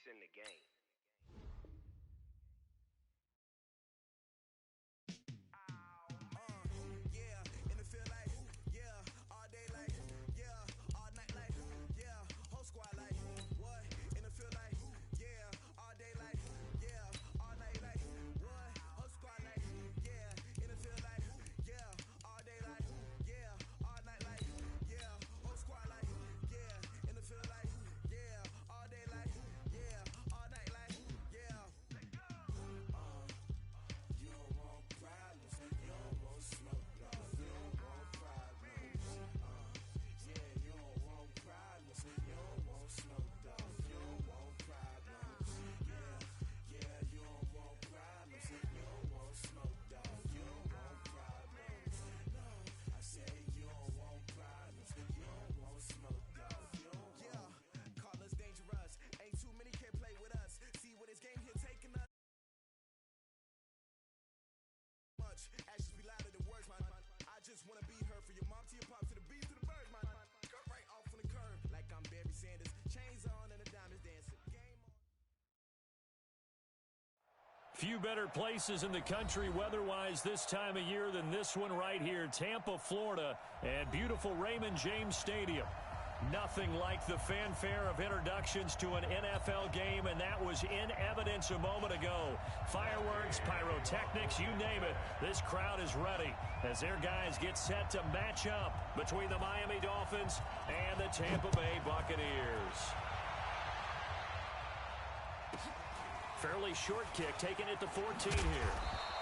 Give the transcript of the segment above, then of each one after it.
in the game. Yeah, in the field like, yeah, all day like, yeah, all night like, yeah, whole squad like, what? In the field like, yeah, all day like, yeah, all night like, what? Whole squad like, yeah, in the field like, yeah, all day like, yeah, all night like, yeah, whole squad like, yeah, in the field like, yeah, all day like, yeah, all night like, yeah. You don't want problems, you don't want smoke, dog. You don't want problems. Yeah, you don't want problems, you don't want smoke, dog. You don't want problems. Yeah, you don't want problems, you don't want smoke, dog. You don't want problems. No, I said you don't want problems, you don't want smoke, dog. You don't want. Yeah, call us dangerous. Ain't too many can play with us. See what this game here taking us. Much actions be louder than words, man. I just wanna be heard for your mom to your pop to the beat to the birds, man. Cut right off on the curb like I'm Barry Sanders. Chains on and the diamonds dancing. Game on. Few better places in the country weather-wise this time of year than this one right here, Tampa, Florida, and beautiful Raymond James Stadium. Nothing like the fanfare of introductions to an NFL game, and that was in evidence a moment ago. Fireworks, pyrotechnics, you name it. This crowd is ready as their guys get set to match up between the Miami Dolphins and the Tampa Bay Buccaneers. Fairly short kick, taking it to 14 here.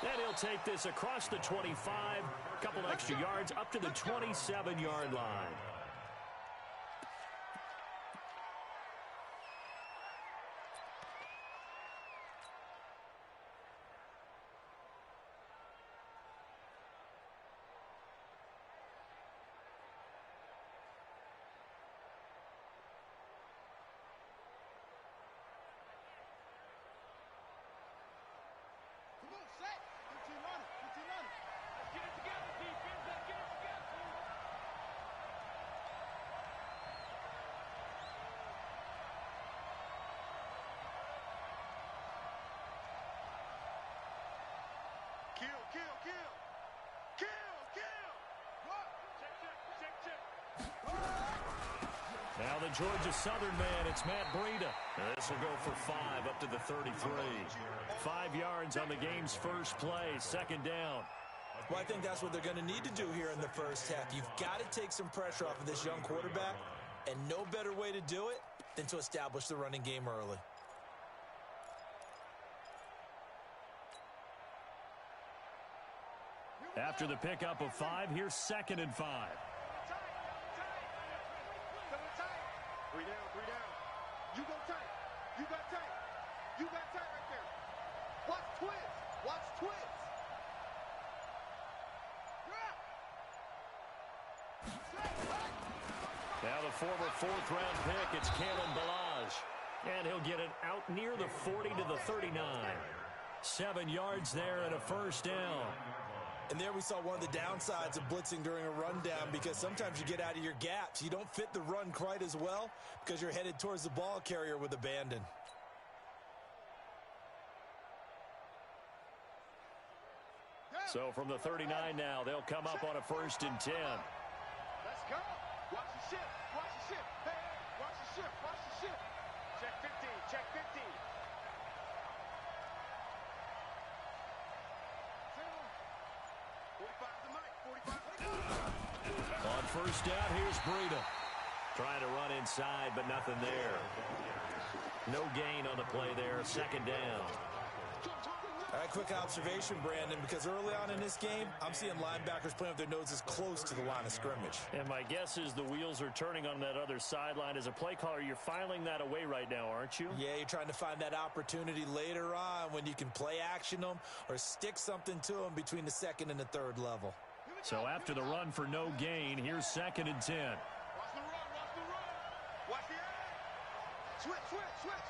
And he'll take this across the 25, a couple extra yards up to the 27-yard line. Come on, set. Get your money. Get your money. Let's get it together, defense. Let's get it together. Kill, kill, kill. Kill, kill. What? Check, check, check, check. Now the Georgia Southern man, it's Matt Breida. This will go for 5 up to the 33. 5 yards on the game's first play, second down. Well, I think that's what they're going to need to do here in the first half. You've got to take some pressure off of this young quarterback, and no better way to do it than to establish the running game early. After the pickup of 5, here's 2nd and 5. Three down, three down. You go tight. You got tight. You got tight right there. Watch twins. Watch twins. Now the former 4th-round pick, it's Kalen Balaj. And he'll get it out near the 40 to the 39. 7 yards there and a first down. And there we saw one of the downsides of blitzing during a rundown, because sometimes you get out of your gaps. You don't fit the run quite as well because you're headed towards the ball carrier with abandon. So from the 39 now, they'll come up on a 1st and 10. Let's go. Watch the shift. Watch the shift. Hey, hey. Watch the shift. Watch the shift. Check 15. Check 15. On 1st down, here's Breida. Trying to run inside, but nothing there. No gain on the play there, 2nd down. All right, quick observation, Brandon, because early on in this game, I'm seeing linebackers playing with their noses close to the line of scrimmage. And my guess is the wheels are turning on that other sideline. As a play caller, you're filing that away right now, aren't you? Yeah, you're trying to find that opportunity later on when you can play action them or stick something to them between the 2nd and the 3rd level. So after the run for no gain, here's 2nd and 10. Watch the run. Watch the run. Watch the edge. Switch, switch, switch.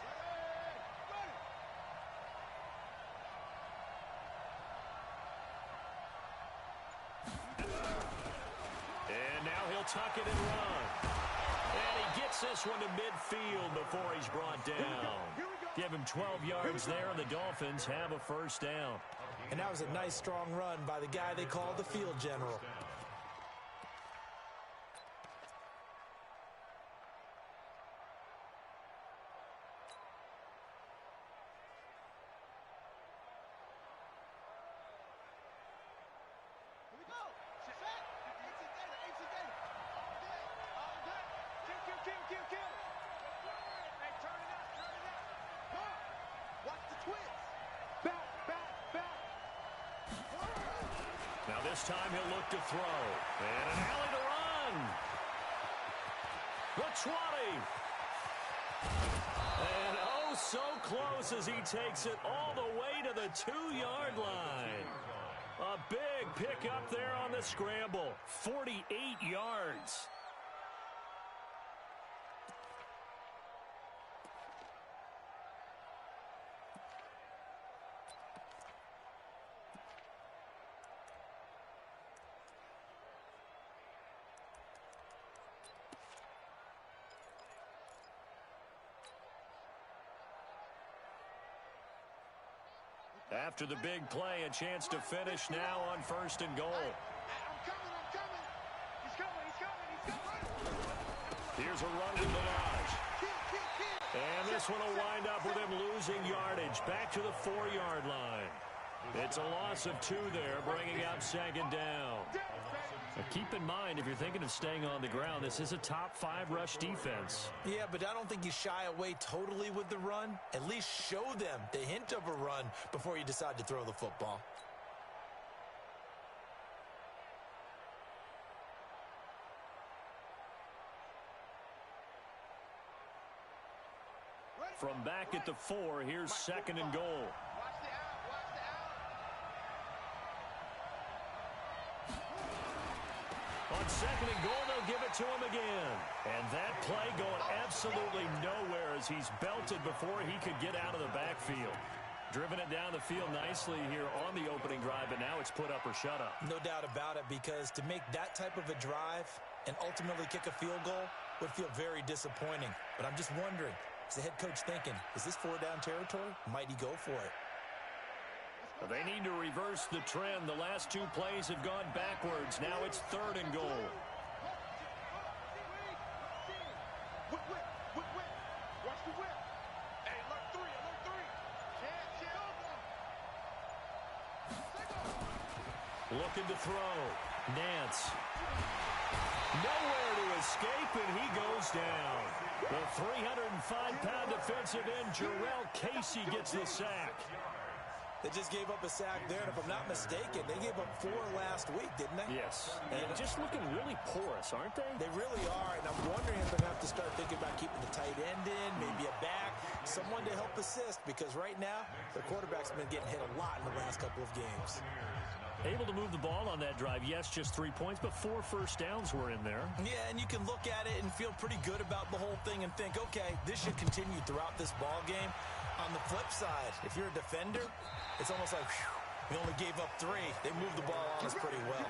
And now he'll tuck it and run. And he gets this one to midfield before he's brought down. Give him 12 yards there, and the Dolphins have a first down. And that was a nice, strong run by the guy they call the field general. Now this time he'll look to throw. And an alley to run. The 20. And oh, so close as he takes it all the way to the 2-yard line. A big pick up there on the scramble. 48 yards. After the big play, a chance to finish now on 1st and goal. I'm coming. He's coming. Here's a run to Minaj. And this one will wind up with him losing yardage. Back to the 4-yard line. It's a loss of 2 there, bringing up 2nd down. Now keep in mind, if you're thinking of staying on the ground, this is a top 5 rush defense. Yeah, but I don't think you shy away totally with the run. At least show them the hint of a run before you decide to throw the football. From back at the 4, here's 2nd and goal. On 2nd and goal, they'll give it to him again. And that play going absolutely nowhere as he's belted before he could get out of the backfield. Driven it down the field nicely here on the opening drive, but now it's put up or shut up. No doubt about it, because to make that type of a drive and ultimately kick a field goal would feel very disappointing. But I'm just wondering, is the head coach thinking, is this 4-down territory? Might he go for it? They need to reverse the trend. The last 2 plays have gone backwards. Now it's 3rd and goal. Watch the whip. Hey, alert 3. Looking to throw. Nance. Nowhere to escape, and he goes down. The 305-pound defensive end, Jarrell Casey, gets the sack. They just gave up a sack there, and if I'm not mistaken, they gave up 4 last week, didn't they? Yes. And just looking really porous, aren't they? They really are, and I'm wondering if they're going to have to start thinking about keeping the tight end in, maybe a back, someone to help assist, because right now, their quarterback's been getting hit a lot in the last couple of games. Able to move the ball on that drive. Yes, just 3 points, but 4 first downs were in there. Yeah, and you can look at it and feel pretty good about the whole thing and think, okay, this should continue throughout this ball game. On the flip side, if you're a defender, it's almost like, whew, we only gave up 3. They moved the ball on us pretty well.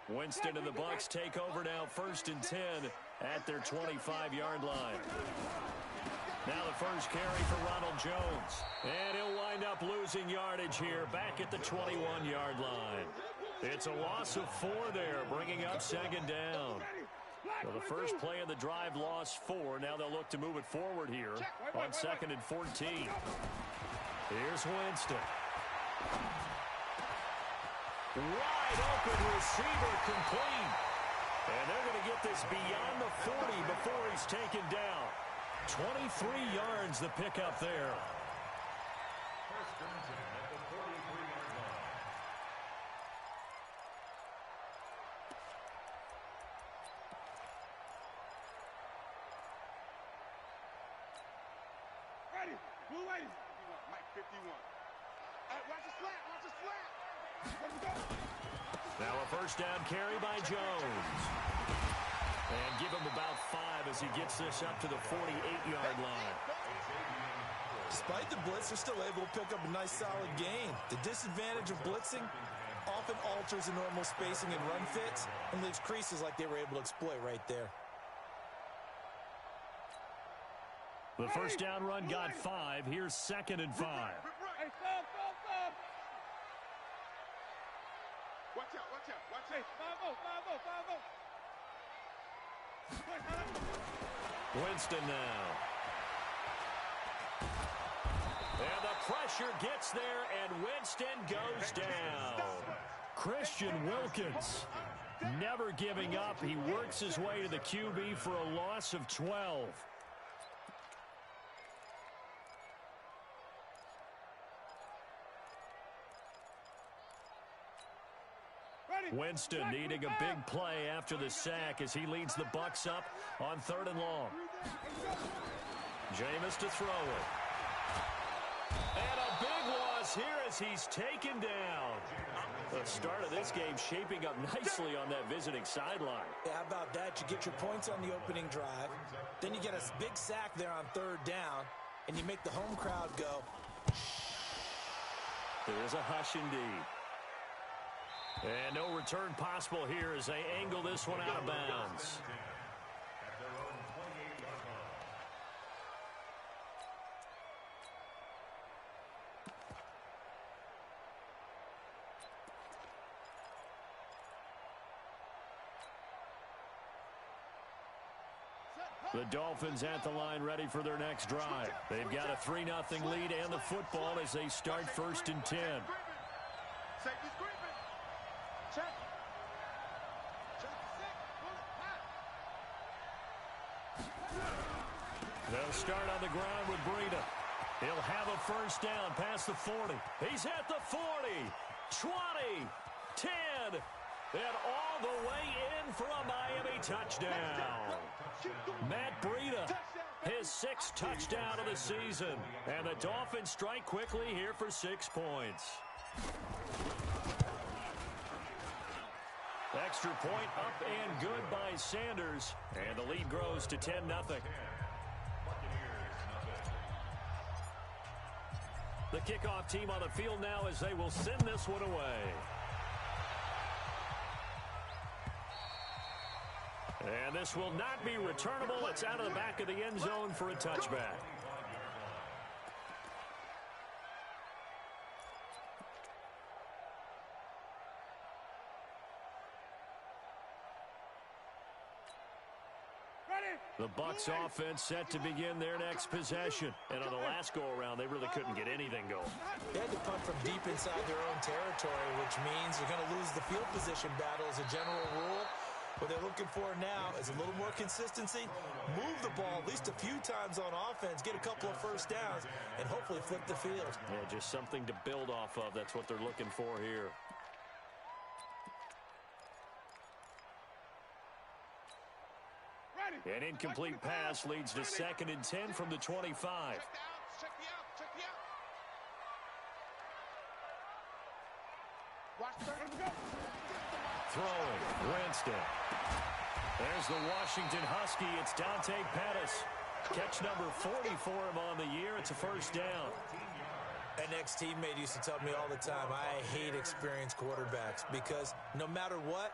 Winston and the Bucs take over now, 1st and 10 at their 25-yard line. Now the first carry for Ronald Jones. And he'll wind up losing yardage here back at the 21-yard line. It's a loss of 4 there, bringing up 2nd down. So the first play of the drive lost 4. Now they'll look to move it forward here on 2nd and 14. Here's Winston. Wide open receiver complete. And they're going to get this beyond the 40 before he's taken down. 23 yards the pickup there. Ready. Blue lady. Mike 51. Watch the slant. Watch the slant. Now a first down carry by Jones. And give him about 5 as he gets this up to the 48-yard line. Despite the blitz, they're still able to pick up a nice, solid gain. The disadvantage of blitzing often alters the normal spacing and run fits and leaves creases like they were able to exploit right there. The first down run got 5. Here's 2nd and 5. Hey, stop. Watch out. Hey, 5-0. Winston now. And the pressure gets there, and Winston goes down. Christian Wilkins never giving up. He works his way to the QB for a loss of 12. Winston needing a big play after the sack as he leads the Bucs up on 3rd and long. Jameis to throw it. And a big loss here as he's taken down. The start of this game shaping up nicely on that visiting sideline. Yeah, how about that? You get your points on the opening drive. Then you get a big sack there on 3rd down. And you make the home crowd go. There is a hush indeed. And no return possible here as they angle this one out of bounds. The Dolphins at the line ready for their next drive. They've got a 3-0 lead and the football as they start 1st and 10. They'll start on the ground with Breida. He'll have a first down past the 40. He's at the 40, 20, 10, and all the way in for a Miami touchdown. Matt Breida, his 6th touchdown of the season. And the Dolphins strike quickly here for 6 points. Extra point up and good by Sanders. And the lead grows to 10-0. The kickoff team on the field now as they will send this one away. And this will not be returnable. It's out of the back of the end zone for a touchback. The Bucs offense set to begin their next possession. And on the last go-around, they really couldn't get anything going. They had to punt from deep inside their own territory, which means you're going to lose the field position battle as a general rule. What they're looking for now is a little more consistency, move the ball at least a few times on offense, get a couple of first downs, and hopefully flip the field. Yeah, just something to build off of. That's what they're looking for here. An incomplete pass leads to 2nd and 10 from the 25. Check the out. Throwing, Winston. There's the Washington Husky. It's Dante Pettis. Catch number 40 for him on the year. It's a first down. An ex-teammate used to tell me all the time, I hate experienced quarterbacks because no matter what,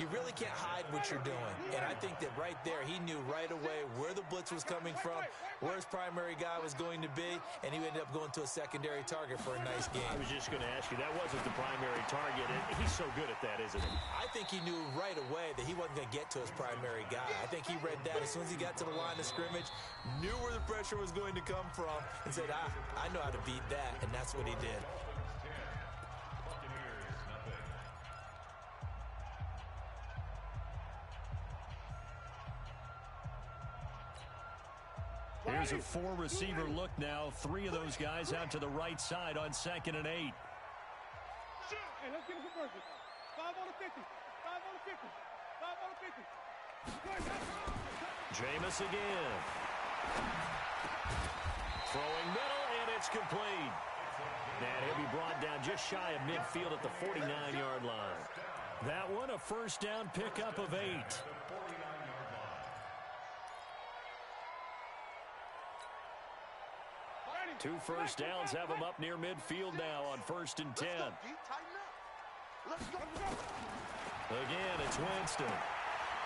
you really can't hide what you're doing. And I think that right there, he knew right away where the blitz was coming from, where his primary guy was going to be, and he ended up going to a secondary target for a nice game. I was just going to ask you, that wasn't the primary target, and he's so good at that, isn't he? I think he knew right away that he wasn't going to get to his primary guy. I think he read that as soon as he got to the line of scrimmage, knew where the pressure was going to come from, and said, I know how to beat that, and that's what he did. Here's a 4-receiver look now. 3 of those guys out to the right side on 2nd and 8. Hey, let's get a conversion. 5 on the 50. 5 on the 50. 5 on the 50. Jameis again. Throwing middle, and it's complete. And he'll be brought down just shy of midfield at the 49-yard line. That one, a first down pickup of 8. 2 first downs have him up near midfield now on 1st and 10. Again, it's Winston.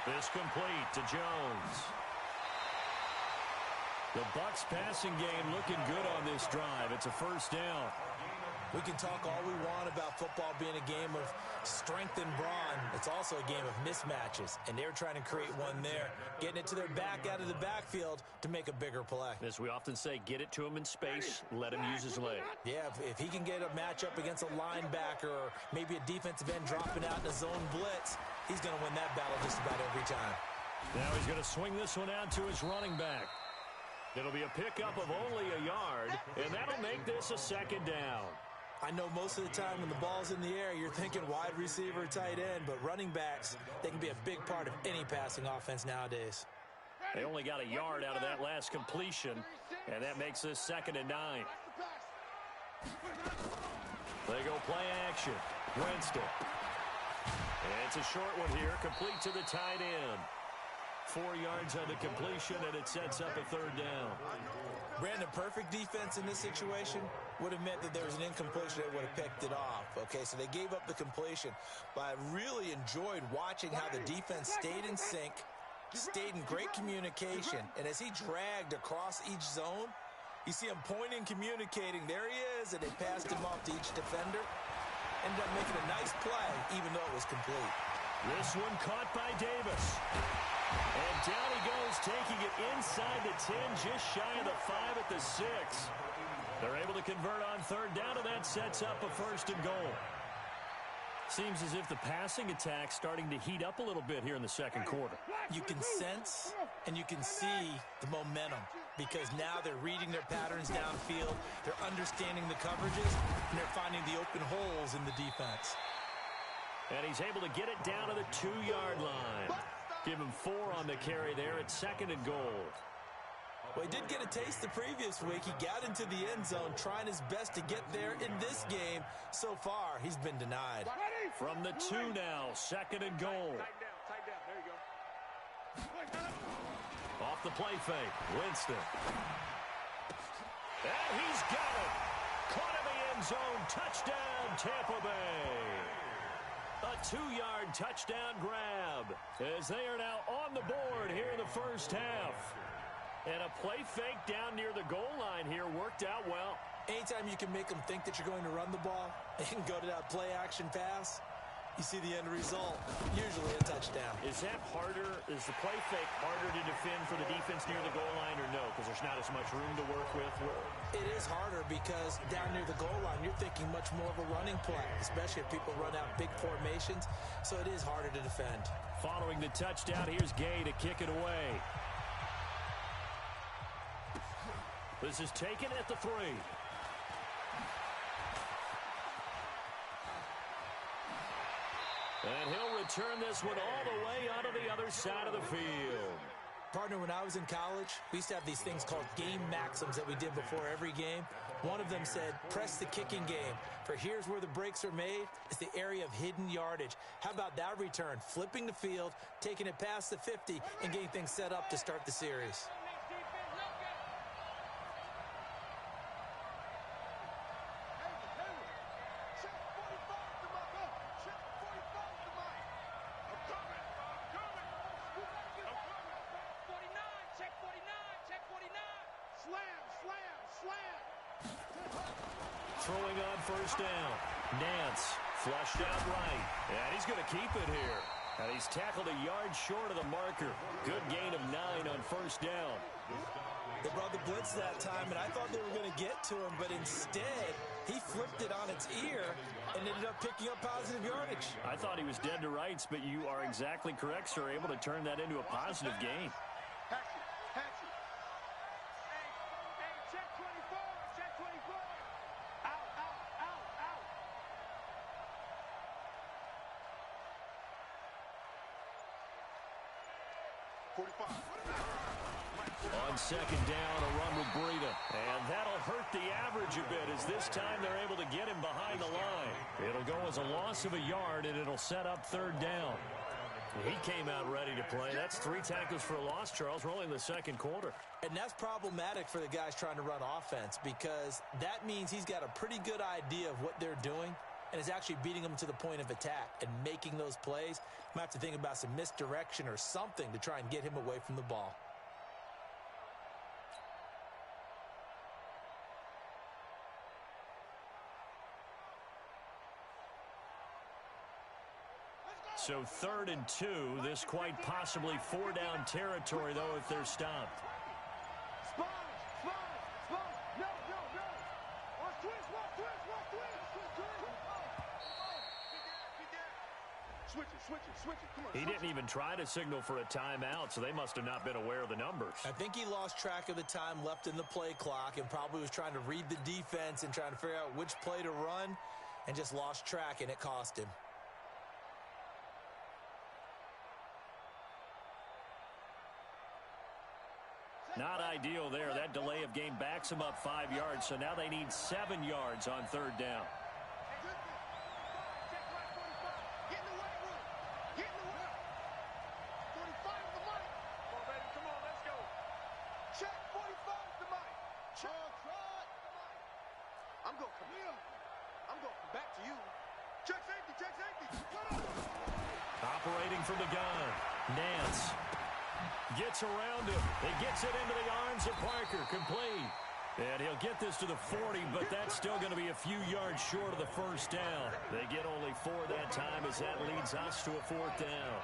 This complete to Jones. The Bucs passing game looking good on this drive. It's a 1st down. We can talk all we want about football being a game of strength and brawn. It's also a game of mismatches, and they're trying to create one there, getting it to their back out of the backfield to make a bigger play. As we often say, get it to him in space, let him use his leg. Yeah, if he can get a matchup against a linebacker or maybe a defensive end dropping out in a zone blitz, he's going to win that battle just about every time. Now he's going to swing this one out to his running back. It'll be a pickup of only a yard, and that'll make this a 2nd down. I know most of the time when the ball's in the air, you're thinking wide receiver, tight end, but running backs, they can be a big part of any passing offense nowadays. They only got a yard out of that last completion, and that makes this 2nd and 9. They go play action. Winston. And it's a short one here, complete to the tight end. 4 yards on the completion, and it sets up a 3rd down. Brandon, perfect defense in this situation would have meant that there was an incompletion that would have picked it off. Okay, so they gave up the completion, but I really enjoyed watching how the defense stayed in sync, stayed in great communication, and as he dragged across each zone, you see him pointing, communicating. There he is, and they passed him off to each defender. Ended up making a nice play, even though it was complete. This one caught by Davis. And down he goes, taking it inside the 10, just shy of the 5 at the 6. They're able to convert on 3rd down, and that sets up a 1st and goal. Seems as if the passing attack's starting to heat up a little bit here in the 2nd quarter. You can sense and you can see the momentum because now they're reading their patterns downfield, they're understanding the coverages, and they're finding the open holes in the defense. And he's able to get it down to the 2-yard line. Give him 4 on the carry there at 2nd and goal. Well, he did get a taste the previous week. He got into the end zone trying his best to get there in this game. So far, he's been denied. From the 2 now, 2nd and goal. Tight down. There you go. Off the play fake, Winston. And he's got it. Caught in the end zone. Touchdown, Tampa Bay. A 2-yard touchdown grab as they are now on the board here in the 1st half. And a play fake down near the goal line here worked out well. Anytime you can make them think that you're going to run the ball and go to that play action pass, you see the end result, usually a touchdown. Is that harder? Is the play fake harder to defend for the defense near the goal line or no? Because there's not as much room to work with? It is harder because down near the goal line, you're thinking much more of a running play, especially if people run out big formations. So it is harder to defend. Following the touchdown, here's Gay to kick it away. This is taken at the 3. And he'll return this one all the way onto the other side of the field. Partner, when I was in college, we used to have these things called game maxims that we did before every game. One of them said, press the kicking game. For here's where the breaks are made. It's the area of hidden yardage. How about that return? Flipping the field, taking it past the 50, and getting things set up to start the series. Throwing on 1st down. Nance flushed out right. And he's going to keep it here. And he's tackled a yard short of the marker. Good gain of 9 on 1st down. They brought the blitz that time, and I thought they were going to get to him, but instead, he flipped it on its ear and ended up picking up positive yardage. I thought he was dead to rights, but you are exactly correct, sir. Able to turn that into a positive gain. Check 24. Check 24. Out. 45. On 2nd down, a run with Breida. And that'll hurt the average a bit as this time they're able to get him behind the line. It'll go as a loss of a yard, and it'll set up 3rd down. He came out ready to play. That's 3 tackles for a loss, Charles. We're only in the second quarter. And that's problematic for the guys trying to run offense because that means he's got a pretty good idea of what they're doing and is actually beating them to the point of attack and making those plays. Might have to think about some misdirection or something to try and get him away from the ball. So 3rd and 2. This quite possibly 4-down territory, though, if they're stopped. Switch it. Come on. He didn't even try to signal for a timeout, so they must have not been aware of the numbers. I think he lost track of the time left in the play clock and probably was trying to read the defense and trying to figure out which play to run and just lost track, and it cost him. Not ideal there. That delay of game backs them up 5 yards, so now they need 7 yards on 3rd down. Operating from the gun. Nance gets around him. He gets it into the arms of Parker. Complete. And he'll get this to the 40, but that's still going to be a few yards short of the first down. They get only 4 that time as that leads us to a 4th down.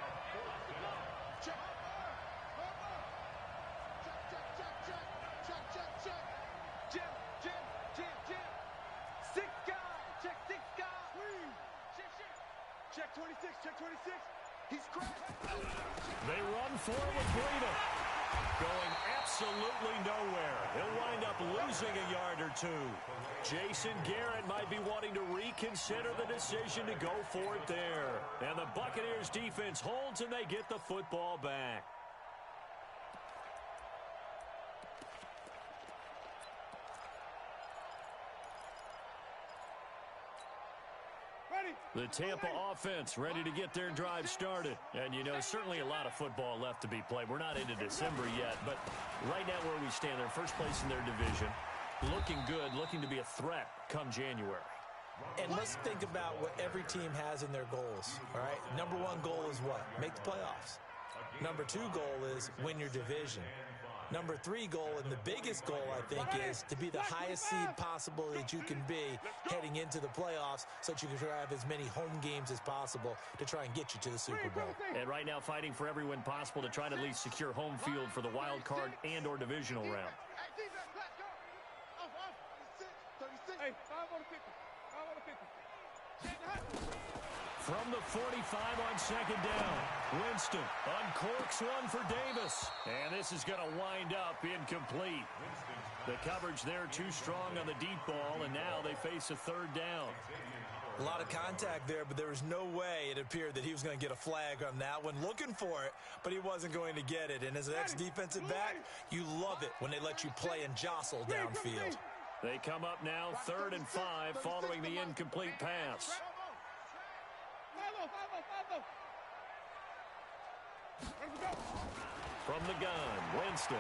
Check 26. He's cracked. They run for it with Gridiron. Going absolutely nowhere. He'll wind up losing a yard or 2. Jason Garrett might be wanting to reconsider the decision to go for it there. And the Buccaneers defense holds and they get the football back. The Tampa offense ready to get their drive started. And, you know, certainly a lot of football left to be played. We're not into December yet, but right now where we stand, they're first place in their division. Looking good, looking to be a threat come January. And let's think about what every team has in their goals, all right? Number 1 goal is what? Make the playoffs. Number 2 goal is win your division. Number 3 goal, and the biggest goal, I think, is to be the highest seed possible that you can be heading into the playoffs so that you can have as many home games as possible to try and get you to the Super Bowl. And right now fighting for every win possible to try to at least secure home field for the wild card and or divisional round. Hey, 5 on the 50. 5 on the 50. From the 45 on 2nd down, Winston uncorks one for Davis. And this is going to wind up incomplete. The coverage there too strong on the deep ball, and now they face a 3rd down. A lot of contact there, but there was no way it appeared that he was going to get a flag on that one. Looking for it, but he wasn't going to get it. And as an ex-defensive back, you love it when they let you play and jostle downfield. They come up now 3rd and 5 following the incomplete pass. From the gun, Winston.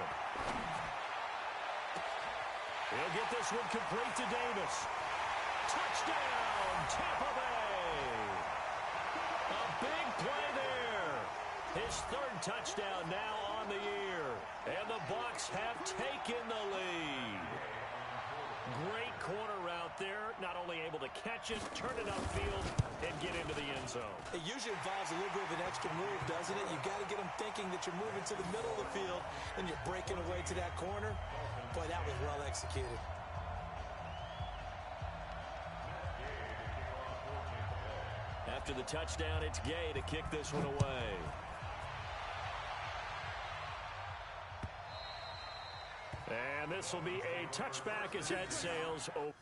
He'll get this one complete to Davis. Touchdown, Tampa Bay. A big play there. His 3rd touchdown now on the year. And the Bucs have taken the lead. Great corner route there. Not only able to catch it, turn it upfield, and get into the end zone. It usually involves a little bit of an extra move, doesn't it? You've got to get them thinking that you're moving to the middle of the field and you're breaking away to that corner. Boy, that was well executed. After the touchdown, it's Gay to kick this one away. And this will be a touchback as that sails over.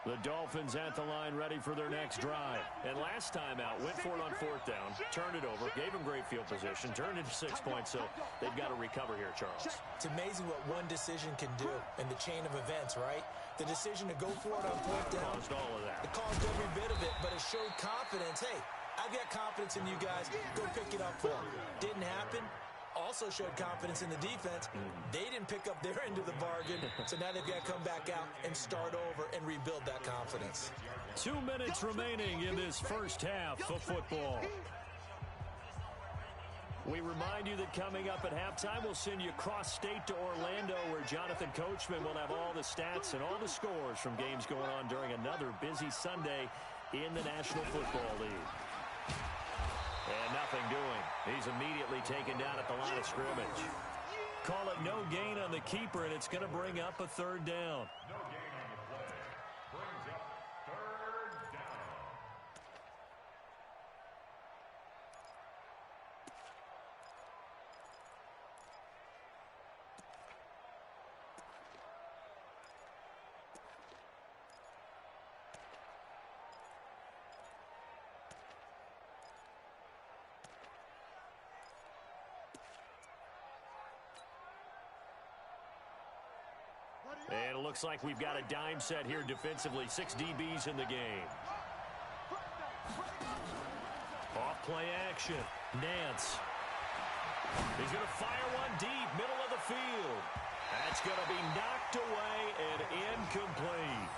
The Dolphins at the line ready for their next drive. And last time out, went for it on 4th down, turned it over, gave them great field position, turned into 6 points, so they've got to recover here, Charles. It's amazing what one decision can do in the chain of events, right? The decision to go for it on 4th down. Caused all of that. It caused every bit of it, but it showed confidence. Hey, I've got confidence in you guys. Go pick it up for them. Didn't happen. Also showed confidence in the defense. They didn't pick up their end of the bargain, so now they've got to come back out and start over and rebuild that confidence. 2 minutes remaining in this first half of football. We remind you that coming up at halftime, we'll send you cross-state to Orlando, where Jonathan Coachman will have all the stats and all the scores from games going on during another busy Sunday in the National Football League. And nothing doing. He's immediately taken down at the line of scrimmage. Call it no gain on the keeper, and it's going to bring up a 3rd down. And it looks like we've got a dime set here defensively. 6 DBs in the game. Off play action. Nance. He's going to fire one deep, middle of the field. That's going to be knocked away and incomplete.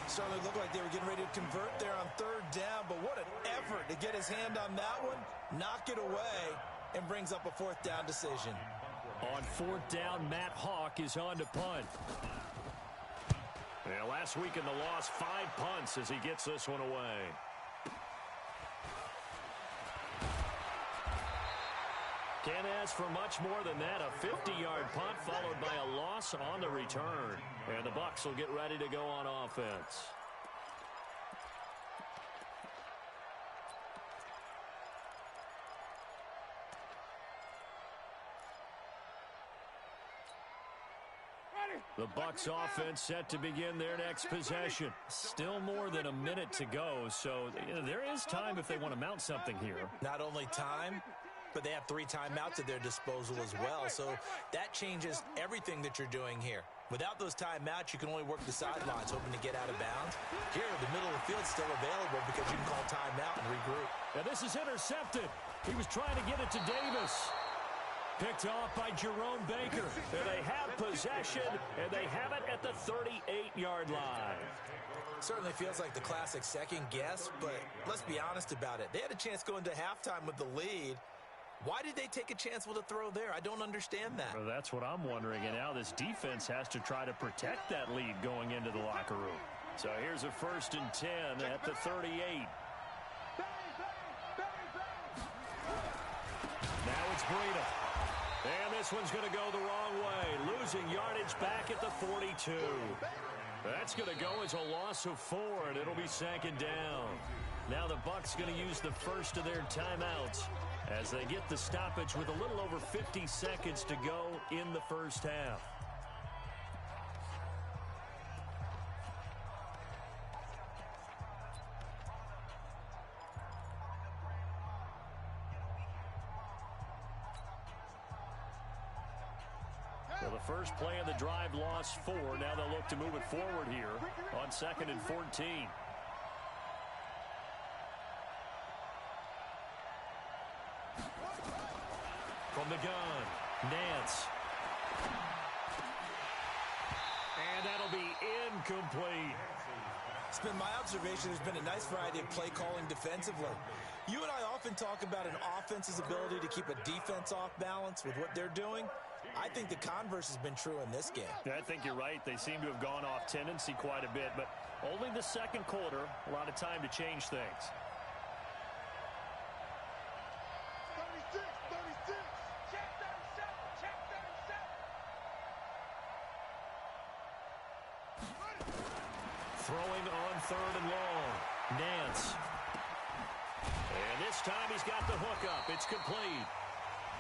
Certainly looked like they were getting ready to convert there on 3rd down, but what an effort to get his hand on that one, knock it away, and brings up a 4th down decision. On 4th down, Matt Hawk is on to punt. Yeah, last week in the loss, 5 punts as he gets this one away. Can't ask for much more than that. A 50-yard punt followed by a loss on the return. And the Bucs will get ready to go on offense. The Bucs offense set to begin their next possession. Still more than a minute to go, so there is time if they want to mount something here. Not only time, but they have 3 timeouts at their disposal as well, so that changes everything that you're doing here. Without those timeouts, you can only work the sidelines, hoping to get out of bounds. Here, the middle of the field's still available because you can call timeout and regroup. Now this is intercepted. He was trying to get it to Davis. Picked off by Jerome Baker. And they have possession, and they have it at the 38-yard line. Certainly feels like the classic second guess, but let's be honest about it. They had a chance going to halftime with the lead. Why did they take a chance with a throw there? I don't understand that. Well, that's what I'm wondering, and now this defense has to try to protect that lead going into the locker room. So here's a 1st and 10 at the 38. Now it's Breida. And this one's going to go the wrong way. Losing yardage back at the 42. That's going to go as a loss of 4, and it'll be 2nd down. Now the Bucs going to use the first of their timeouts as they get the stoppage with a little over 50 seconds to go in the first half. Well, the first play of the drive lost 4. Now they'll look to move it forward here on 2nd and 14. From the gun, Nance. And that'll be incomplete. It's been my observation there's been a nice variety of play calling defensively. You and I often talk about an offense's ability to keep a defense off balance with what they're doing. I think the converse has been true in this game. I think you're right. They seem to have gone off tendency quite a bit, but only the second quarter, a lot of time to change things. 36, 36. Check 37, check 37. Throwing on 3rd and long. Nance. And this time he's got the hook up. It's complete.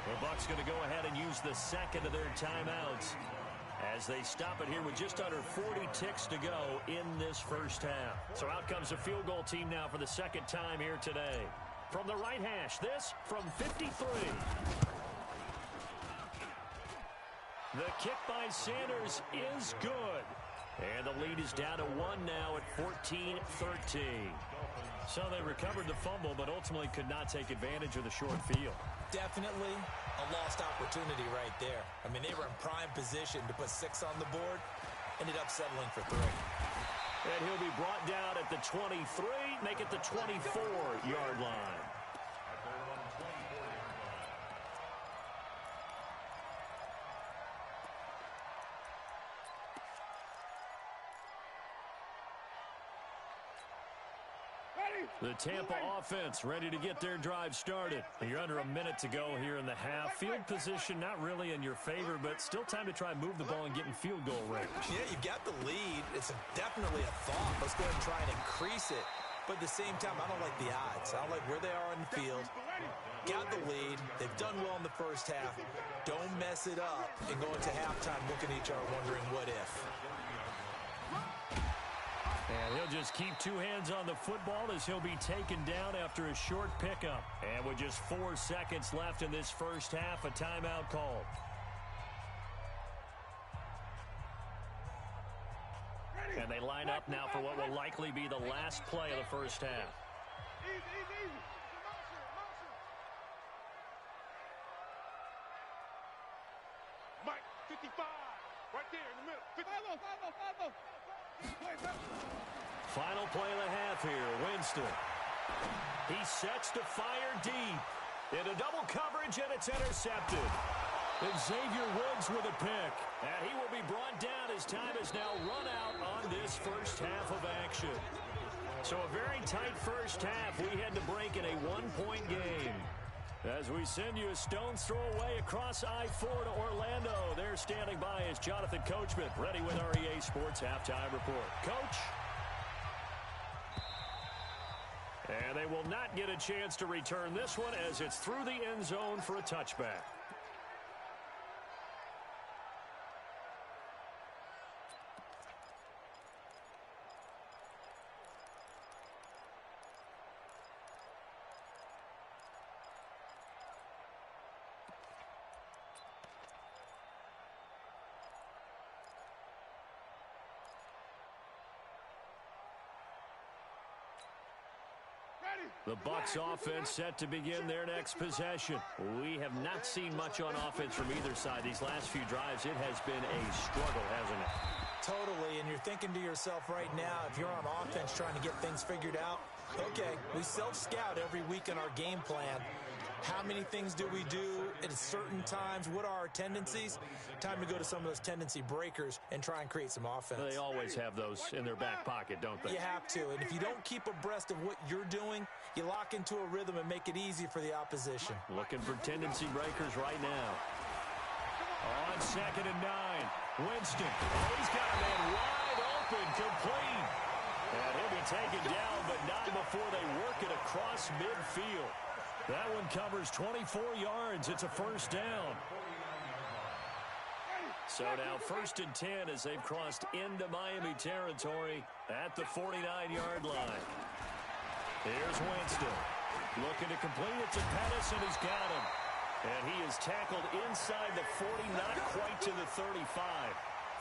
The Bucs going to go ahead and use the second of their timeouts as they stop it here with just under 40 ticks to go in this first half. So out comes the field goal team now for the second time here today. From the right hash, this from 53. The kick by Sanders is good. And the lead is down to 1 now at 14-13. So they recovered the fumble, but ultimately could not take advantage of the short field. Definitely a lost opportunity right there. I mean, they were in prime position to put 6 on the board. Ended up settling for 3. And he'll be brought down at the 23, make it the 24-yard line. The Tampa offense ready to get their drive started. You're under a minute to go here in the half. Field position not really in your favor, but still time to try and move the ball and get in field goal range. Yeah, you've got the lead. It's definitely a thought. Let's go ahead and try and increase it. But at the same time, I don't like the odds. I don't like where they are on the field. Got the lead. They've done well in the first half. Don't mess it up and go into halftime looking at each other wondering what if. And he'll just keep 2 hands on the football as he'll be taken down after a short pickup. And with just 4 seconds left in this first half, a timeout called. And they line up now for what will likely be the last play of the first half. Easy. Mike, 55. Right there in the middle. 55. Final play of the half here. Winston. He sets to fire deep. Into double coverage, and it's intercepted. And Xavier Woods with a pick. And he will be brought down as time has now run out on this first half of action. So a very tight first half. We had to break in a 1-point game. As we send you a stone's throw away across I-4 to Orlando. There standing by is Jonathan Coachman, ready with our EA Sports Halftime Report. Coach? And they will not get a chance to return this one as it's through the end zone for a touchback. The Bucs offense set to begin their next possession. We have not seen much on offense from either side. These last few drives, it has been a struggle, hasn't it? Totally, and you're thinking to yourself right now, if you're on offense trying to get things figured out, okay, we self-scout every week in our game plan. How many things do we do at certain times? What are our tendencies? Time to go to some of those tendency breakers and try and create some offense. They always have those in their back pocket, don't they? You have to, and if you don't keep abreast of what you're doing, you lock into a rhythm and make it easy for the opposition. Looking for tendency breakers right now. On 2nd and 9, Winston. Oh, he's got a man wide open, complete. And he'll be taken down, but not before they work it across midfield. That one covers 24 yards. It's a first down. So now 1st and 10 as they've crossed into Miami territory at the 49-yard line. Here's Winston. Looking to complete it to Pettis, and he's got him. And he is tackled inside the 40, not quite to the 35.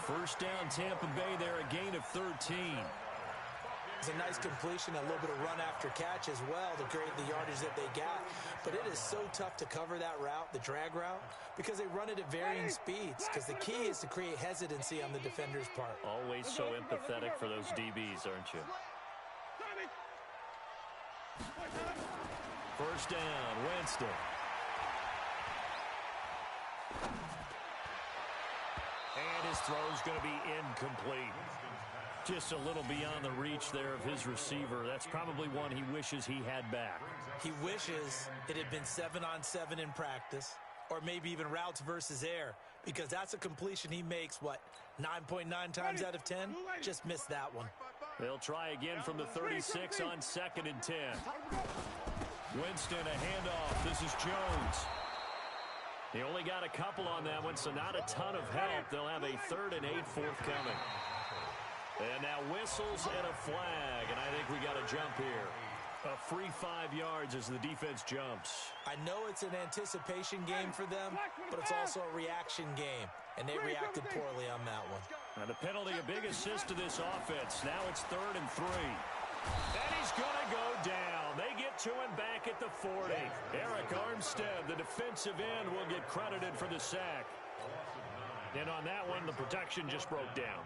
First down, Tampa Bay there, a gain of 13. It's a nice completion, a little bit of run after catch as well to create the yardage that they got. But it is so tough to cover that route, the drag route, because they run it at varying speeds. Because the key is to create hesitancy on the defender's part. Always so empathetic for those DBs, aren't you? First down, Winston. And his throw's going to be incomplete. Just a little beyond the reach there of his receiver. That's probably one he wishes he had back. He wishes it had been 7-on-7 in practice, or maybe even routes versus air, because that's a completion he makes, 9.9 times out of 10? Just missed that one. They'll try again from the 36 on 2nd and 10. Winston, a handoff. This is Jones. He only got a couple on that one, so not a ton of help. They'll have a 3rd and 8 forthcoming. And now whistles and a flag, and I think we got a jump here. A free 5 yards as the defense jumps. I know it's an anticipation game for them, but it's also a reaction game, and they reacted poorly on that one. And the penalty, a big assist to this offense. Now it's 3rd and 3. And he's going to go down. They get to him back at the 40. Eric Armstead, the defensive end, will get credited for the sack. And on that one, the protection just broke down.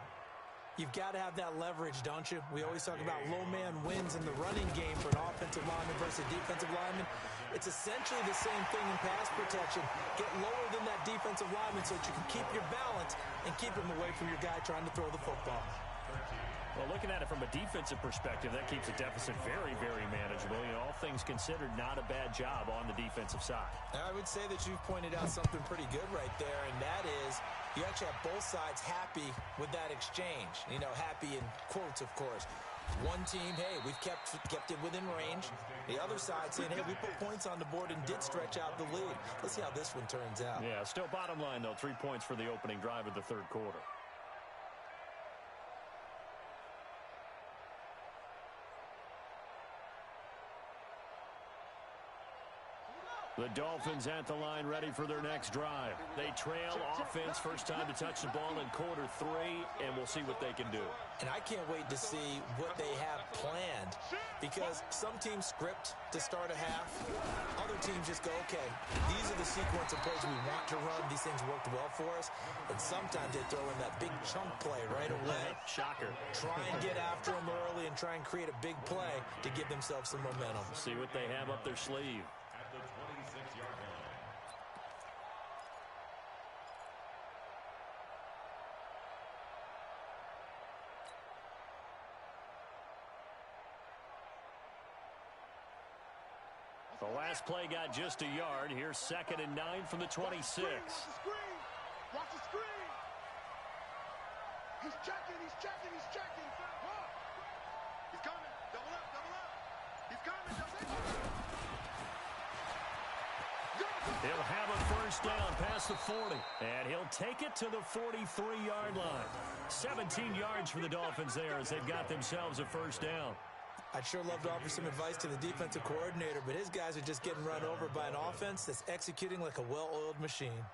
You've got to have that leverage, don't you? We always talk about low man wins in the running game for an offensive lineman versus defensive lineman. It's essentially the same thing in pass protection. Get lower than that defensive lineman so that you can keep your balance and keep him away from your guy trying to throw the football. Well, looking at it from a defensive perspective, that keeps the deficit very, very manageable. You know, all things considered, not a bad job on the defensive side. I would say that you've pointed out something pretty good right there, and that is you actually have both sides happy with that exchange. You know, happy in quotes, of course. One team, hey, we've kept it within range. The other side saying, hey, we put points on the board and did stretch out the lead. Let's see how this one turns out. Yeah, still bottom line, though, 3 points for the opening drive of the 3rd quarter. The Dolphins at the line ready for their next drive. They trail offense, first time to touch the ball in quarter 3, and we'll see what they can do. And I can't wait to see what they have planned, because some teams script to start a half. Other teams just go, okay, these are the sequence of plays we want to run. These things worked well for us. And sometimes they throw in that big chunk play right away. Shocker. Try and get after them early and try and create a big play to give themselves some momentum. See what they have up their sleeve. The last play got just a yard. Here's 2nd and 9 from the 26. Watch the screen. Watch the screen. He's checking. He's checking. He's checking. He's coming. Double up. Double up. He's coming. He'll have a first down past the 40. And he'll take it to the 43-yard line. 17 yards for the Dolphins there as they've got themselves a first down. I'd sure love to offer some advice to the defensive coordinator, but his guys are just getting run over by an offense that's executing like a well-oiled machine.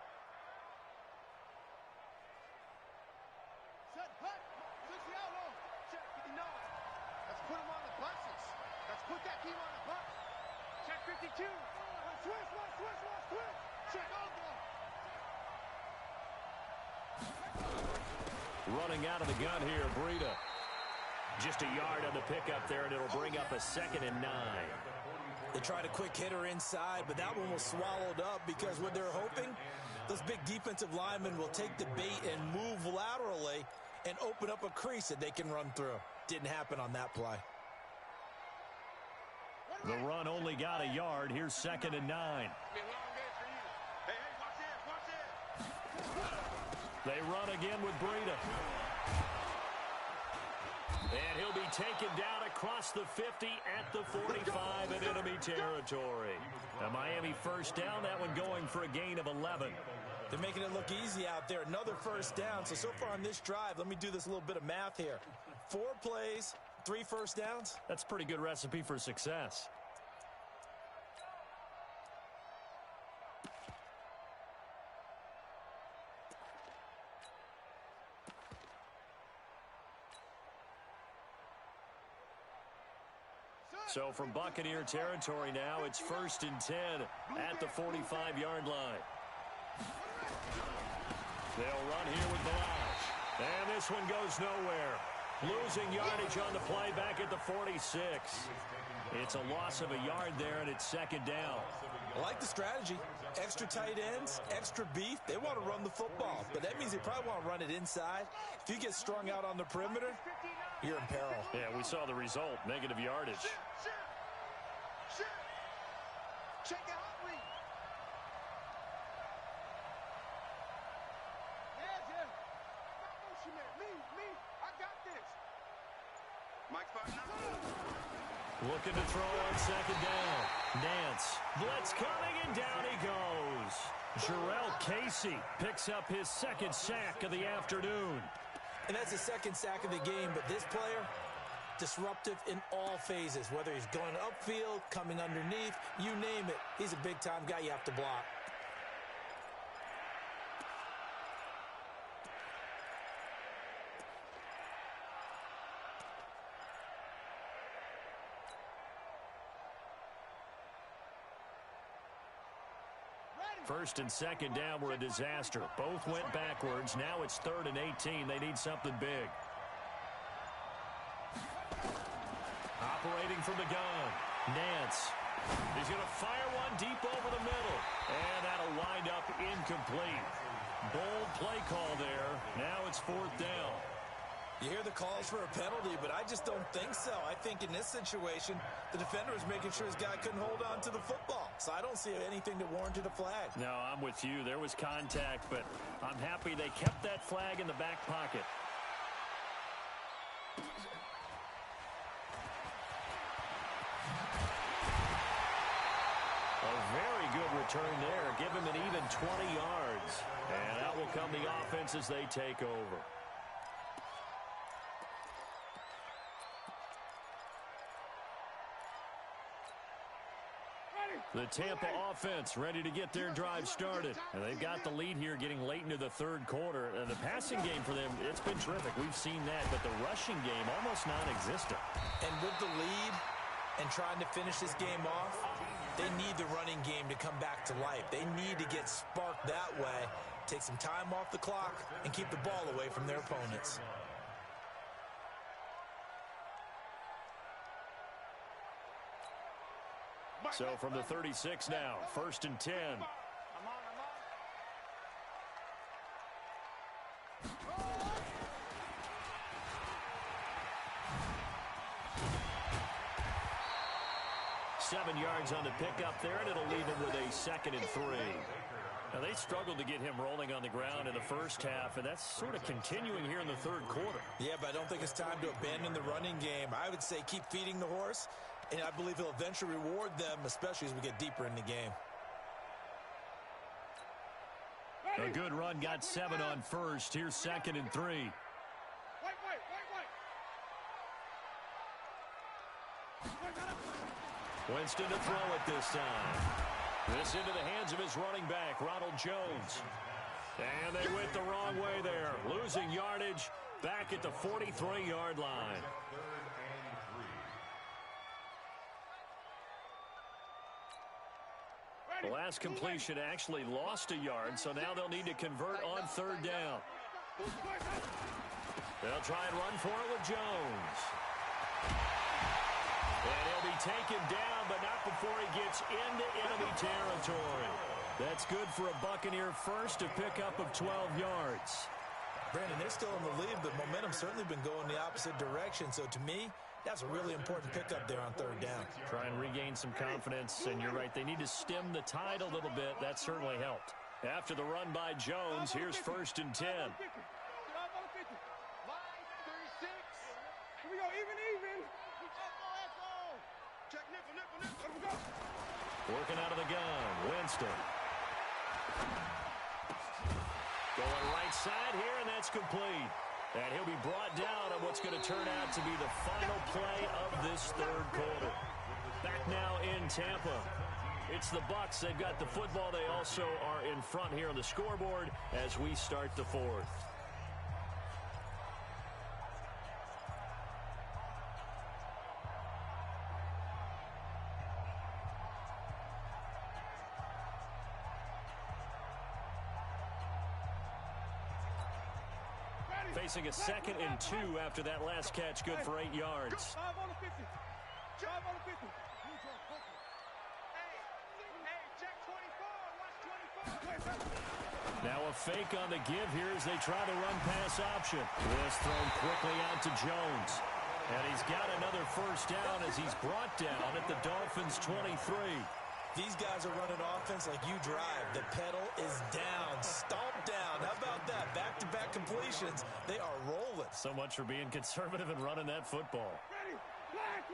Set, hut. 60 out low. Check 59. Let's put him on the buses. Let's put that team on the bus. Check 52. Switch. Check on Running out of the gun here, Breida. Just a yard on the pickup there, and it'll bring up a 2nd and 9. They tried a quick hitter inside, but that one was swallowed up because what they're hoping, those big defensive linemen will take the bait and move laterally and open up a crease that they can run through. Didn't happen on that play. The run only got a yard. Here's 2nd and 9. They run again with Breida. And he'll be taken down across the 50 at the 45 in enemy territory. A Miami first down, that one going for a gain of 11. They're making it look easy out there. Another first down. So far on this drive, let me do this little bit of math here. 4 plays, 3 first downs. That's a pretty good recipe for success. So from Buccaneer territory now, it's 1st and 10 at the 45-yard line. They'll run here with Balazs. And this one goes nowhere. Losing yardage on the play back at the 46. It's a loss of a yard there, and it's 2nd down. I like the strategy. Extra tight ends, extra beef. They want to run the football, but that means they probably want to run it inside. If you get strung out on the perimeter, you're in peril. Yeah, we saw the result, negative yardage. Check it out, Lee. Yeah. Stop motion, man. Me. I got this. Mike's fighting out. Looking to throw on second down. Nance. Blitz coming, and down he goes. Jarrell Casey picks up his second sack of the afternoon. And that's the second sack of the game, but this player, disruptive in all phases, whether he's going upfield, coming underneath, you name it. He's a big-time guy you have to block. First and second down were a disaster. Both went backwards. Now it's 3rd and 18. They need something big. Operating from the gun. Nance. He's going to fire one deep over the middle. And that'll wind up incomplete. Bold play call there. Now it's 4th down. You hear the calls for a penalty, but I just don't think so. I think in this situation, the defender was making sure his guy couldn't hold on to the football. So I don't see anything that warranted a flag. No, I'm with you. There was contact, but I'm happy they kept that flag in the back pocket. A very good return there. Give him an even 20 yards. And out will come the offense as they take over. The Tampa offense ready to get their drive started. And they've got the lead here getting late into the 3rd quarter. And the passing game for them, it's been terrific. We've seen that. But the rushing game, almost non-existent. And with the lead and trying to finish this game off, they need the running game to come back to life. They need to get sparked that way, take some time off the clock, and keep the ball away from their opponents. So from the 36 now, 1st and 10. Seven yards on the pickup there, and it'll leave him with a 2nd and 3. Now, they struggled to get him rolling on the ground in the first half, and that's sort of continuing here in the 3rd quarter. Yeah, but I don't think it's time to abandon the running game. I would say keep feeding the horse, and I believe he'll eventually reward them, especially as we get deeper in the game. A good run, got 7 on first. Here's 2nd and 3. Winston to throw it this time. This into the hands of his running back, Ronald Jones. And they went the wrong way there. Losing yardage back at the 43-yard line. The last completion actually lost a yard, so now they'll need to convert on 3rd down. They'll try and run for it with Jones. And he'll be taken down, but not before he gets into enemy territory. That's good for a Buccaneer first, a pickup of 12 yards. Brandon, they're still in the lead, but momentum's certainly been going the opposite direction. So to me, that's a really important pickup there on 3rd down. Try and regain some confidence, and you're right, they need to stem the tide a little bit. That certainly helped. After the run by Jones, here's 1st and 10. Here we go, even. Check nickel. Working out of the gun, Winston. Going right side here, and that's complete. And he'll be brought down on what's going to turn out to be the final play of this 3rd quarter. Back now in Tampa. It's the Bucs. They've got the football. They also are in front here on the scoreboard as we start the 4th. Facing a 2nd and 2 after that last catch, good for 8 yards. 5 on the 50. 5 on the 50. Hey, check 24. Watch 24. Now a fake on the give here as they try the run-pass option. This thrown quickly out to Jones. And he's got another 1st down as he's brought down at the Dolphins' 23. These guys are running offense like you drive. The pedal is down, stomped down. How about that? Back-to-back completions. They are rolling. So much for being conservative and running that football. Ready. Flag.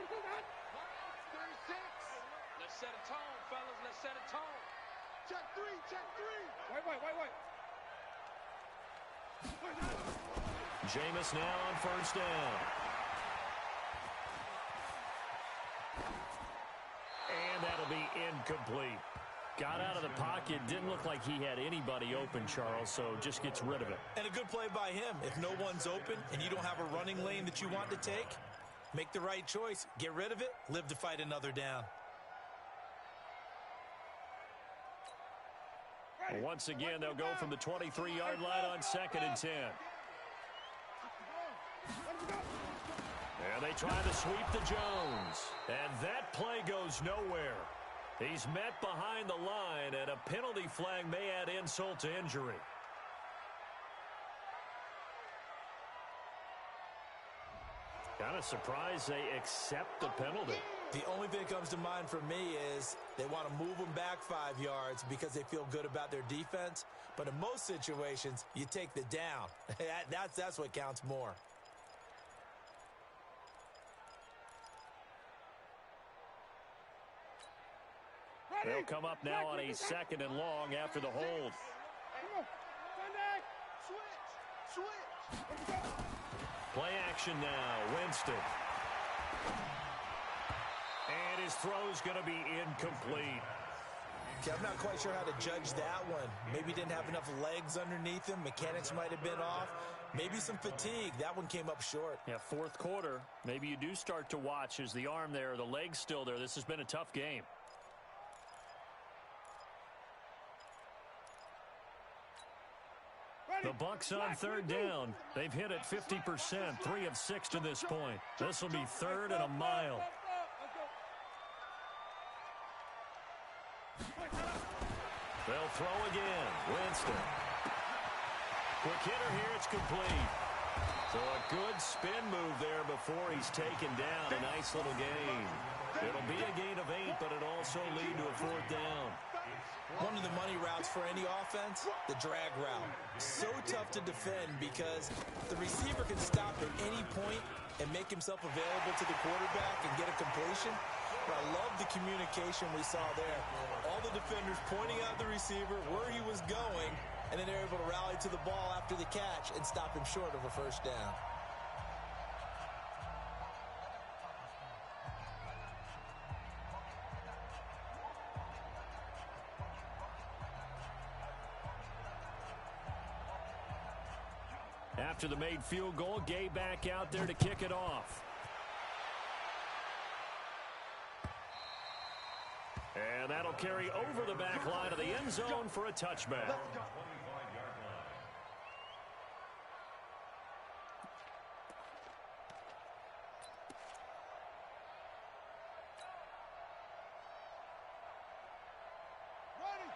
Check three, check three. Wait. Jameis now on first down. And that'll be incomplete. Got out of the pocket. Didn't look like he had anybody open, Charles, so just gets rid of it. And a good play by him. If no one's open and you don't have a running lane that you want to take, make the right choice. Get rid of it. Live to fight another down. Well, once again, they'll go from the 23-yard line on 2nd and 10. And they try to sweep to Jones. And that play goes nowhere. He's met behind the line, and a penalty flag may add insult to injury. Kind of surprised they accept the penalty. The only thing that comes to mind for me is they want to move them back 5 yards because they feel good about their defense. But in most situations, you take the down. That's what counts more. They'll come up now on a 2nd and long after the hold. Switch. Play action now, Winston. And his throw's going to be incomplete. Okay, I'm not quite sure how to judge that one. Maybe he didn't have enough legs underneath him. Mechanics might have been off. Maybe some fatigue. That one came up short. Yeah, 4th quarter. Maybe you do start to watch. Is the arm there, the leg's still there? This has been a tough game. The Bucs on 3rd down. They've hit it 50%, 3 of 6 to this point. This will be 3rd and a mile. They'll throw again. Winston. Quick hitter here. It's complete. So a good spin move there before he's taken down. A nice little gain. It'll be a gain of 8, but it'll also lead to a 4th down. One of the money routes for any offense, the drag route. So tough to defend because the receiver can stop at any point and make himself available to the quarterback and get a completion. But I love the communication we saw there. All the defenders pointing out the receiver, where he was going, and then they're able to rally to the ball after the catch and stop him short of a first down. After the made field goal, Gay back out there to kick it off. And that'll carry over the back line of the end zone for a touchback.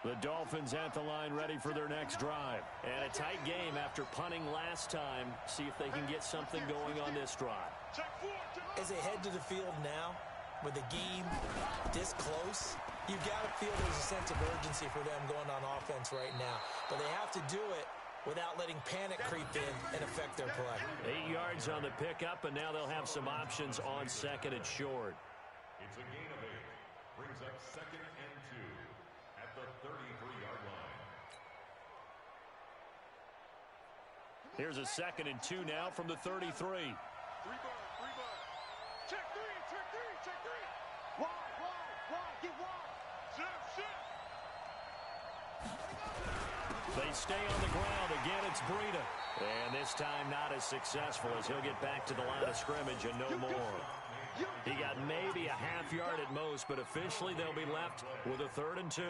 The Dolphins at the line ready for their next drive. And a tight game after punting last time. See if they can get something going on this drive. As they head to the field now, with the game this close, you've got to feel there's a sense of urgency for them going on offense right now. But they have to do it without letting panic creep in and affect their play. 8 yards on the pickup, and now they'll have some options on 2nd and short. It's a gain of 8. Brings up 2nd and 2 at the 33-yard line. Here's a 2nd and 2 now from the 33. 3 bar. Check three. Wide, get wide. Shift. They stay on the ground. Again, it's Breida. And this time not as successful as he'll get back to the line of scrimmage and no more. He got maybe a half yard at most, but officially they'll be left with a 3rd and 2.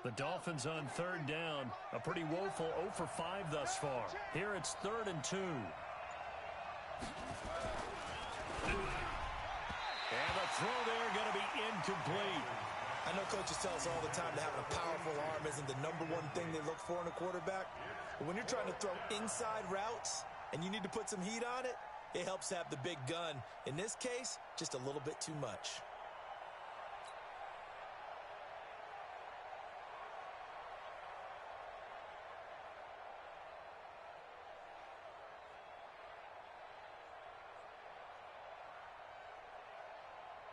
The Dolphins on 3rd down. A pretty woeful 0 for 5 thus far. Here it's 3rd and 2. And the throw there going to be incomplete. I know coaches tell us all the time that having a powerful arm isn't the #1 thing they look for in a quarterback. But when you're trying to throw inside routes and you need to put some heat on it, It helps have the big gun. In this case, just a little bit too much.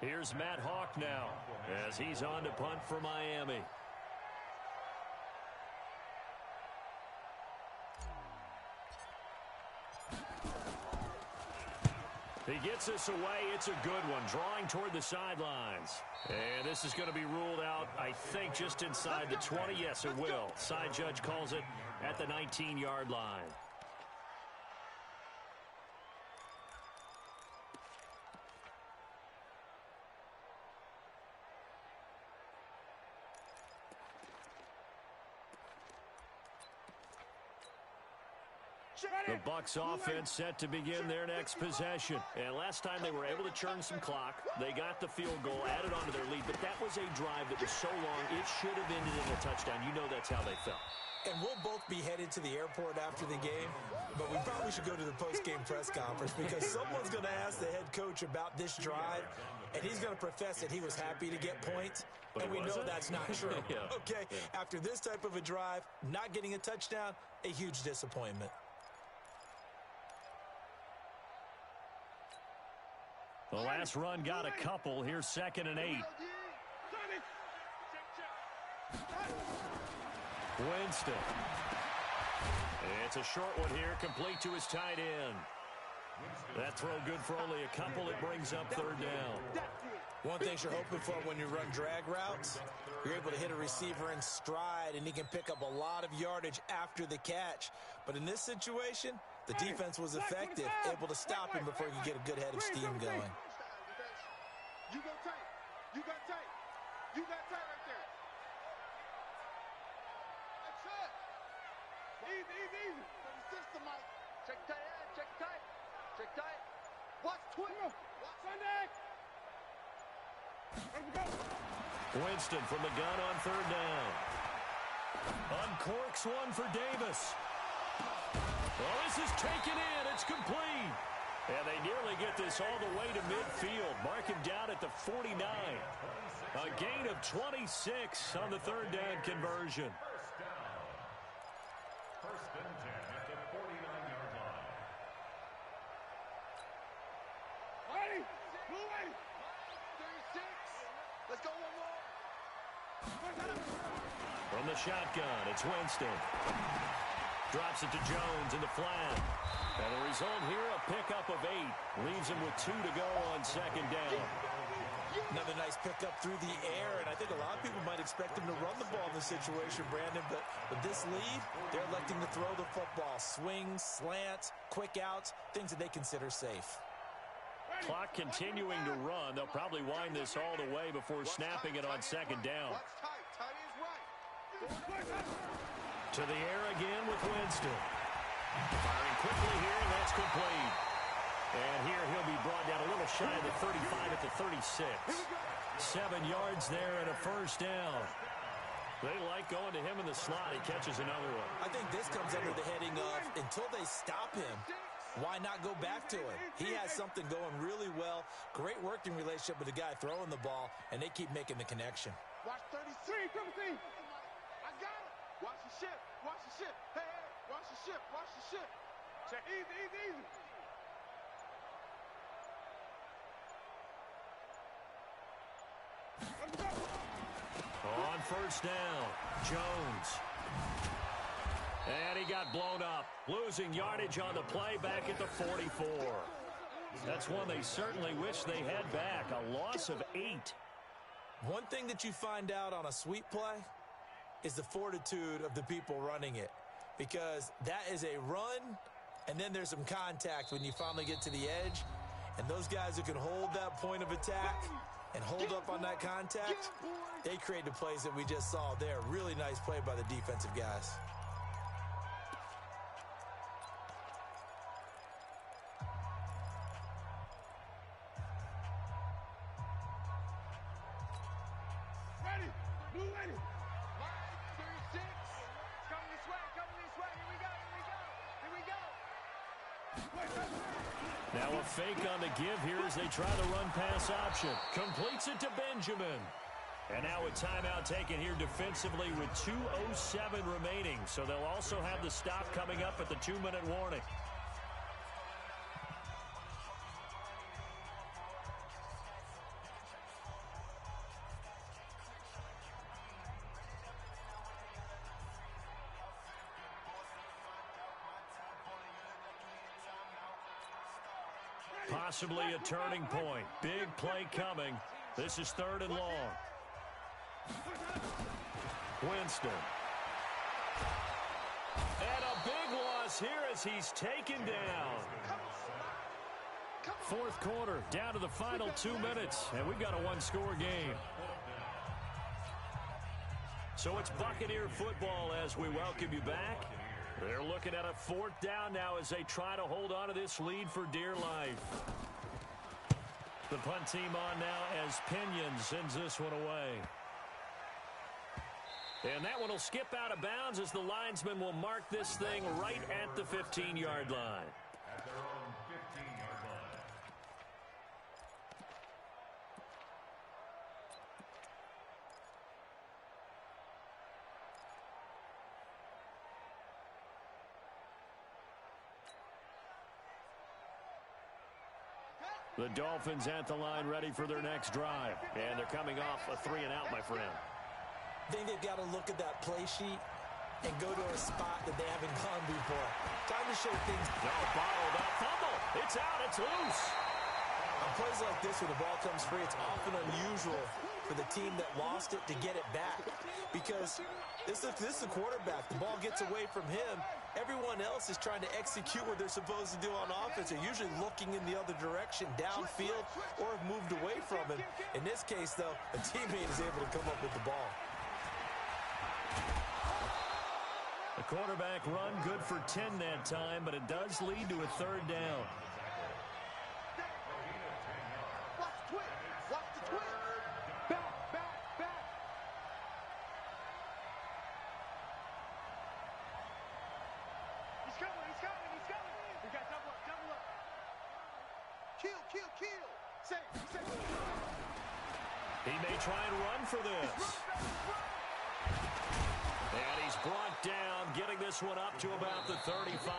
Here's Matt Hawk now as he's on to punt for Miami. He gets this away. It's a good one, drawing toward the sidelines. And this is going to be ruled out, I think, just inside the 20. Yes, it will. Side judge calls it at the 19-yard line. The Bucs offense set to begin their next possession. And last time they were able to churn some clock. They got the field goal, added on to their lead. But that was a drive that was so long, it should have ended in a touchdown. You know that's how they felt. And we'll both be headed to the airport after the game, but we probably should go to the post-game press conference because someone's going to ask the head coach about this drive, and he's going to profess that he was happy to get points, and we know that's not true. Yeah. Okay, after this type of a drive, not getting a touchdown, a huge disappointment. The last run got a couple. Here's 2nd and 8. Winston. It's a short one here, complete to his tight end. That throw good for only a couple. It brings up 3rd down. One thing you're hoping for when you run drag routes, you're able to hit a receiver in stride, and he can pick up a lot of yardage after the catch. But in this situation, the defense was effective, able to stop him before he could get a good head of steam going. You go tight. You got tight. You got tight right there. That's it. Easy. For the system, Mike. Check tight. Check tight. Check tight. Watch Twitter. Watch Sunday. Let's go. Winston from the gun on 3rd down. Uncorks one for Davis. Well, this is taken in. It's complete. And they nearly get this all the way to midfield. Mark him down at the 49. A gain of 26 on the 3rd down conversion. First and 10 at the 49-yard line. Ready. Blue ready. 36. Let's go one more. From the shotgun, it's Winston. Drops it to Jones in the flat. And the result here, a pickup of 8. Leaves him with 2 to go on 2nd down. Another nice pickup through the air, and I think a lot of people might expect him to run the ball in this situation, Brandon, but with this lead, they're electing to throw the football. Swings, slants, quick outs, things that they consider safe. Clock continuing to run. They'll probably wind this all the way before snapping it on 2nd down. Watch tight. Tight is right. To the air again with Winston. Firing quickly here, and that's complete. And here he'll be brought down a little shy of the 35 at the 36. 7 yards there and a 1st down. They like going to him in the slot. He catches another one. I think this comes under the heading of, until they stop him, why not go back to it? He has something going really well. Great working relationship with the guy throwing the ball, and they keep making the connection. Watch 33. I got it. Watch the ship. Watch the ship. Hey. Watch the ship. Watch the ship. Check. Easy. On 1st down, Jones. And he got blown up. Losing yardage on the play back at the 44. That's one they certainly wish they had back. A loss of 8. One thing that you find out on a sweep play is the fortitude of the people running it. Because that is a run, and then there's some contact when you finally get to the edge. And those guys who can hold that point of attack and hold up on that contact, they create the plays that we just saw there. Really nice play by the defensive guys. Ready. Blue ready. 36. Coming this way. Here we go. Now a fake on the give here as they try the run-pass option. Completes it to Benjamin. And now a timeout taken here defensively with 2:07 remaining. So they'll also have the stop coming up at the 2-minute warning. Possibly a turning point. Big play coming. This is 3rd and long. Winston. And a big loss here as he's taken down. 4th quarter, down to the final 2 minutes, and we've got a 1-score game. So it's Buccaneer football as we welcome you back. They're looking at a 4th down now as they try to hold on to this lead for dear life. The punt team on now as Pinion sends this one away. And that one will skip out of bounds as the linesman will mark this thing right at the 15-yard line. At their own 15-yard line. The Dolphins at the line ready for their next drive. And they're coming off a 3-and-out, my friend. I think they've got to look at that play sheet and go to a spot that they haven't gone before. Time to show things. No, bottled up. Fumble. It's out. It's loose. On plays like this where the ball comes free, it's often unusual for the team that lost it to get it back. Because this is the quarterback. The ball gets away from him. Everyone else is trying to execute what they're supposed to do on offense. They're usually looking in the other direction, downfield, or have moved away from him. In this case, though, a teammate is able to come up with the ball. The quarterback run good for 10 that time, but it does lead to a 3rd down. Watch the twist. Watch the twist. Back, back, back. He's coming, he's coming, he's coming. We got double up, double up. Kill, kill, kill. Safe, safe. He may try and run for this. And he's brought down, getting this one up to about the 35.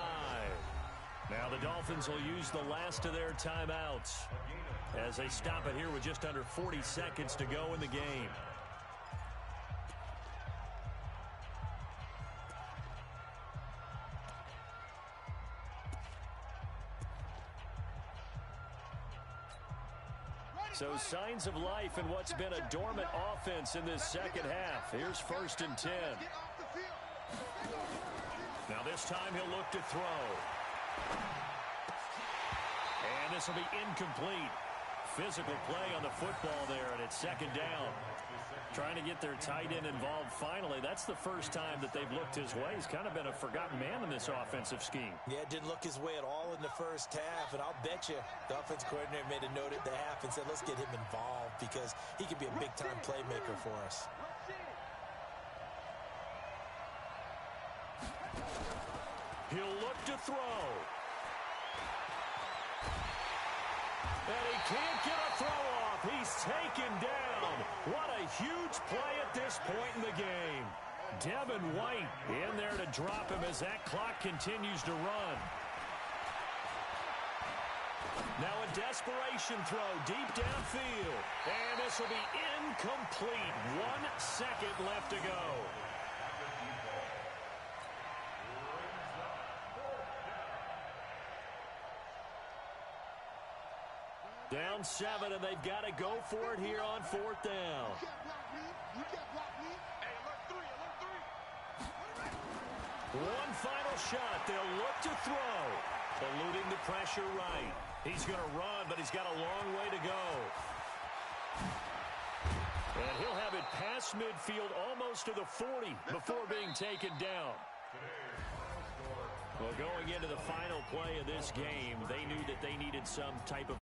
Now the Dolphins will use the last of their timeouts as they stop it here with just under 40 seconds to go in the game. So signs of life in what's been a dormant offense in this second half. Here's 1st and 10. Now this time he'll look to throw. And this will be incomplete. Physical play on the football there, and it's 2nd down. Trying to get their tight end involved finally. That's the first time that they've looked his way. He's kind of been a forgotten man in this offensive scheme. Yeah, didn't look his way at all in the first half, and I'll bet you the offensive coordinator made a note at the half and said, let's get him involved because he could be a big-time playmaker for us. He'll look to throw. And he can't get a throw off. He's taken down. What a huge play at this point in the game. Devin White in there to drop him as that clock continues to run. Now a desperation throw deep downfield. And this will be incomplete. 1 second left to go. Down 7, and they've got to go for it here on 4th down. One final shot. They'll look to throw. Eluding the pressure right. He's going to run, but he's got a long way to go. And he'll have it past midfield almost to the 40 before being taken down. Well, going into the final play of this game, they knew that they needed some type of